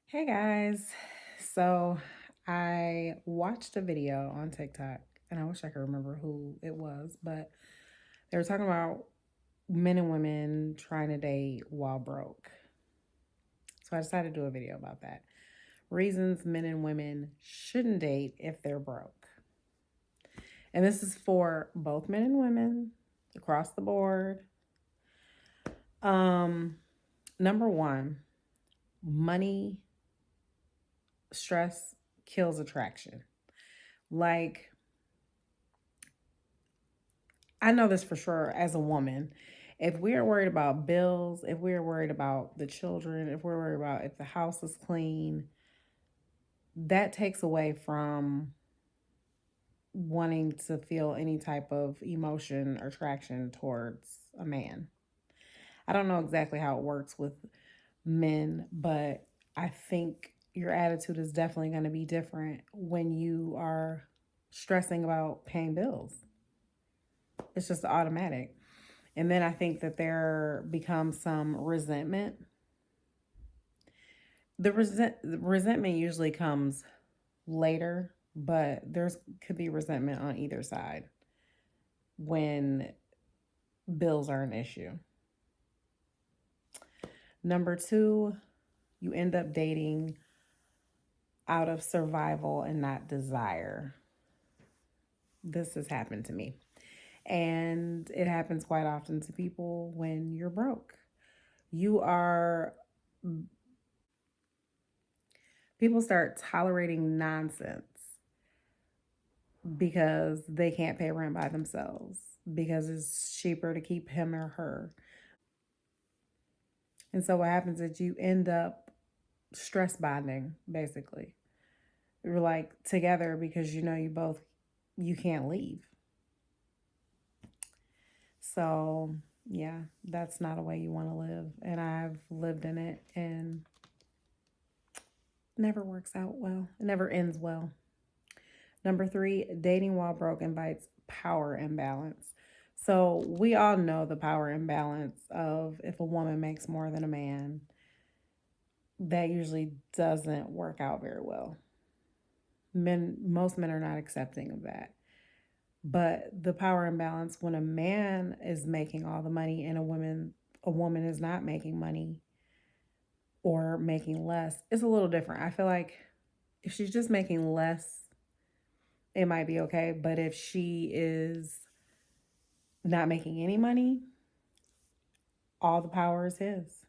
Hey guys. So I watched a video on TikTok and I wish I could remember who it was, but they were talking about men and women trying to date while broke. So I decided to do a video about that. Reasons men and women shouldn't date if they're broke. And this is for both men and women across the board. Um Number 1, money stress kills attraction. Like, I know this for sure as a woman. If we are worried about bills, if we're worried about the children, if we're worried about if the house is clean, that takes away from wanting to feel any type of emotion or attraction towards a man. I don't know exactly how it works with men, but I think your attitude is definitely going to be different when you are stressing about paying bills. It's just automatic. And then I think that there becomes some resentment. The resentment usually comes later, but there's could be resentment on either side when bills are an issue. Number 2, you end up dating out of survival and not desire. This has happened to me. And it happens quite often to people when you're broke. You are People start tolerating nonsense because they can't pay rent by themselves, because it's cheaper to keep him or her. And so what happens is you end up stress bonding, basically. You're like together because you can't leave. So yeah, that's not a way you want to live. And I've lived in it and it never works out well. It never ends well. Number 3, dating while broke invites power imbalance. So we all know the power imbalance of if a woman makes more than a man, that usually doesn't work out very well. Most men are not accepting of that. But the power imbalance when a man is making all the money and a woman is not making money or making less, it's a little different. I feel like if she's just making less, it might be okay. But if she is not making any money, all the power is his.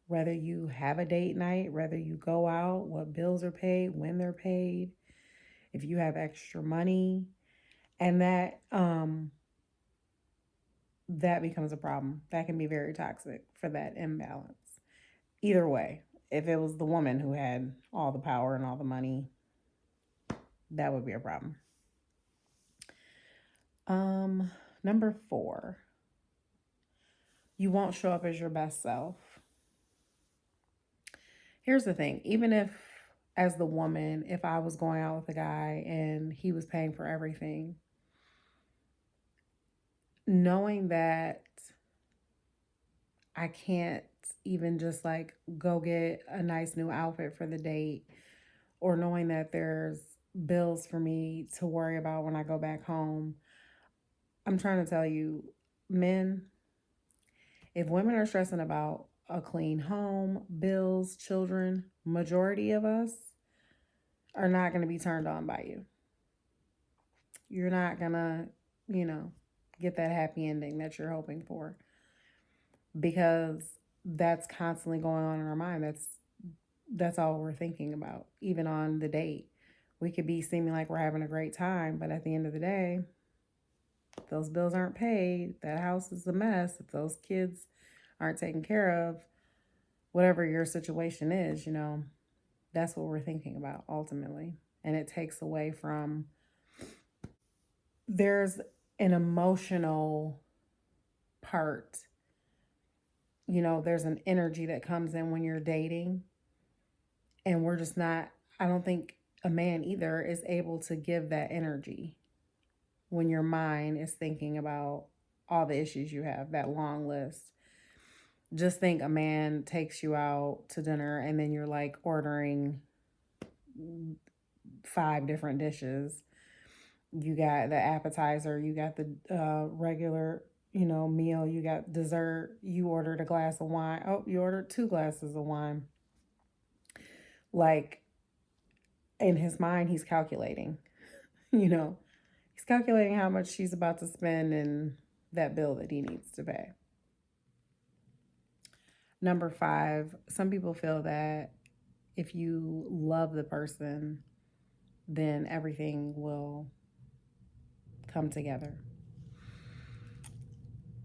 Whether you have a date night, whether you go out, what bills are paid, when they're paid, if you have extra money, and that becomes a problem. That can be very toxic for that imbalance. Either way, if it was the woman who had all the power and all the money, that would be a problem. Um, Number 4, you won't show up as your best self. Here's the thing, even if as the woman, if I was going out with a guy and he was paying for everything, knowing that I can't even just like go get a nice new outfit for the date, or knowing that there's bills for me to worry about when I go back home, I'm trying to tell you, men, if women are stressing about a clean home, bills, children, majority of us are not going to be turned on by you. You're not going to, you know, get that happy ending that you're hoping for, because that's constantly going on in our mind. That's all we're thinking about. Even on the date, we could be seeming like we're having a great time, but at the end of the day, if those bills aren't paid, that house is a mess, if those kids aren't taken care of, whatever your situation is, that's what we're thinking about ultimately. And it takes away from, there's an emotional part, there's an energy that comes in when you're dating. And we're just not, I don't think a man either is able to give that energy when your mind is thinking about all the issues you have, that long list. Just think a man takes you out to dinner and then you're like ordering 5 different dishes. You got the appetizer, you got the regular, meal, you got dessert, you ordered a glass of wine. Oh, you ordered 2 glasses of wine. Like, in his mind, he's calculating, you know, he's calculating how much she's about to spend and that bill that he needs to pay. Number 5, some people feel that if you love the person, then everything will come together.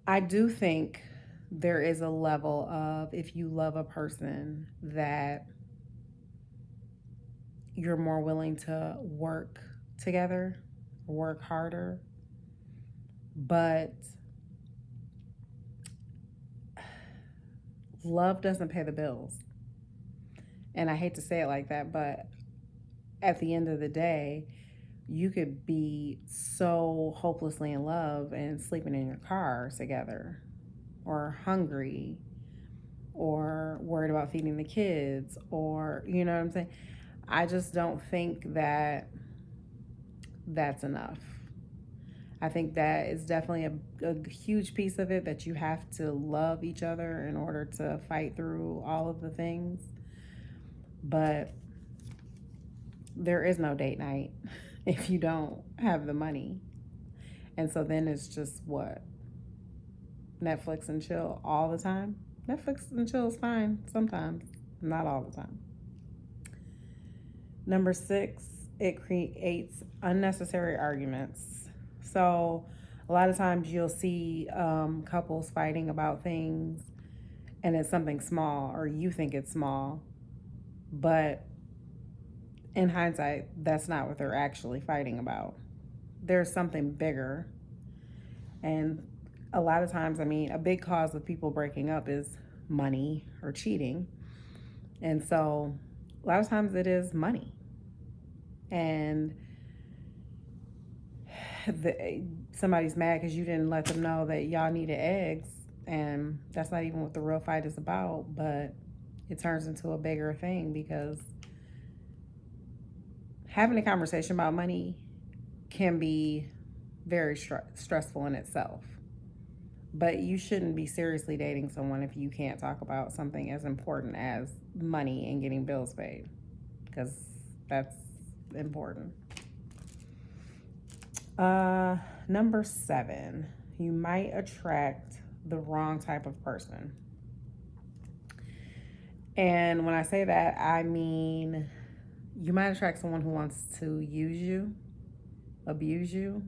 I do think there is a level of, if you love a person, that you're more willing to work together, work harder. But love doesn't pay the bills. And I hate to say it like that, but at the end of the day, you could be so hopelessly in love and sleeping in your car together, or hungry, or worried about feeding the kids, or, you know what I'm saying? I just don't think that that's enough. I think that is definitely a huge piece of it, that you have to love each other in order to fight through all of the things. But there is no date night if you don't have the money. And so then it's just what? Netflix and chill all the time? Netflix and chill is fine sometimes, not all the time. Number 6, it creates unnecessary arguments. So a lot of times you'll see couples fighting about things and it's something small, or you think it's small, but in hindsight, that's not what they're actually fighting about. There's something bigger. And a lot of times, I mean, a big cause of people breaking up is money or cheating. And so a lot of times it is money. And somebody's mad because you didn't let them know that y'all needed eggs. And that's not even what the real fight is about. But it turns into a bigger thing because having a conversation about money can be very stressful in itself. But you shouldn't be seriously dating someone if you can't talk about something as important as money and getting bills paid, because that's important. Number 7, you might attract the wrong type of person. And when I say that, I mean you might attract someone who wants to use you, abuse you,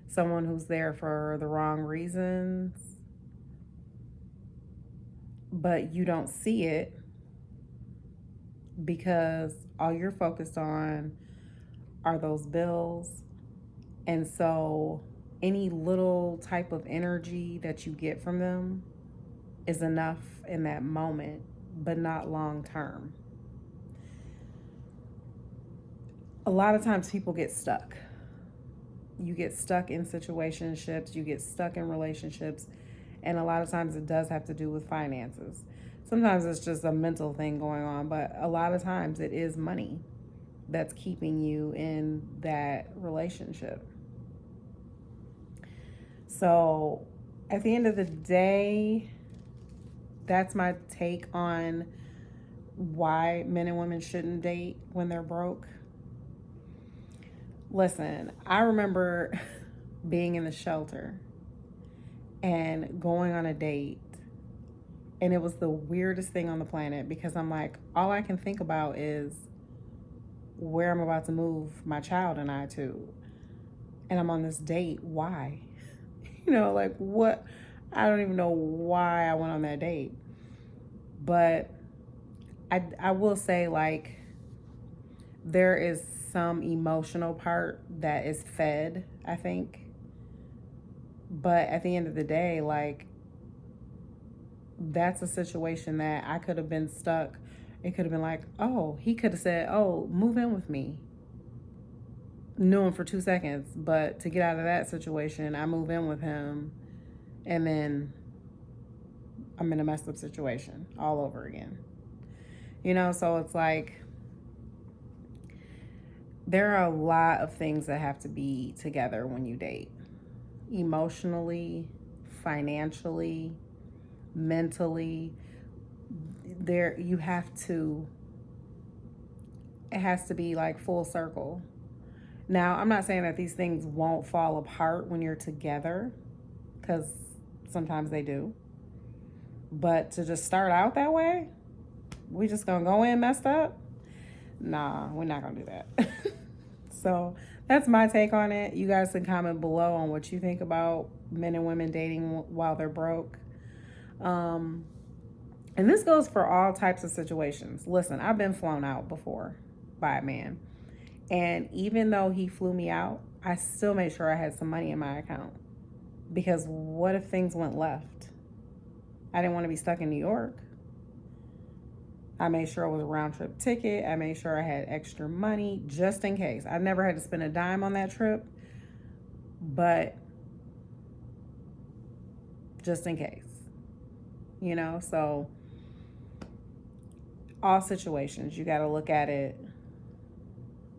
someone who's there for the wrong reasons, but you don't see it because all you're focused on are those bills. And so any little type of energy that you get from them is enough in that moment, but not long term. A lot of times people get stuck. You get stuck in situationships, you get stuck in relationships, and a lot of times it does have to do with finances. Sometimes it's just a mental thing going on, but a lot of times it is money that's keeping you in that relationship. So at the end of the day, that's my take on why men and women shouldn't date when they're broke. Listen, I remember being in the shelter and going on a date, and it was the weirdest thing on the planet because I'm like, all I can think about is where I'm about to move my child and I to. And I'm on this date. Why? Like what? I don't even know why I went on that date. But I will say, like, there is some emotional part that is fed, I think. But at the end of the day, like, that's a situation that I could have been stuck. It could have been like, oh, he could have said, oh, move in with me. Knew him for 2 seconds. But to get out of that situation, I move in with him. And then I'm in a messed up situation all over again. You know, so it's like there are a lot of things that have to be together when you date. Emotionally, financially, mentally, there you have to, it has to be like full circle. Now, I'm not saying that these things won't fall apart when you're together, because sometimes they do. But to just start out that way, we just gonna go in messed up? Nah, we're not gonna do that. So that's my take on it. You guys can comment below on what you think about men and women dating while they're broke. And this goes for all types of situations. Listen, I've been flown out before by a man. And even though he flew me out, I still made sure I had some money in my account. Because what if things went left? I didn't want to be stuck in New York. I made sure it was a round trip ticket. I made sure I had extra money just in case. I never had to spend a dime on that trip, but just in case, you know? So all situations, you got to look at it.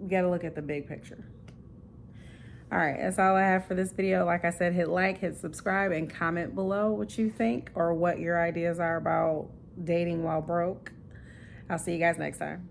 You got to look at the big picture. All right, that's all I have for this video. Like I said, hit like, hit subscribe, and comment below what you think or what your ideas are about dating while broke. I'll see you guys next time.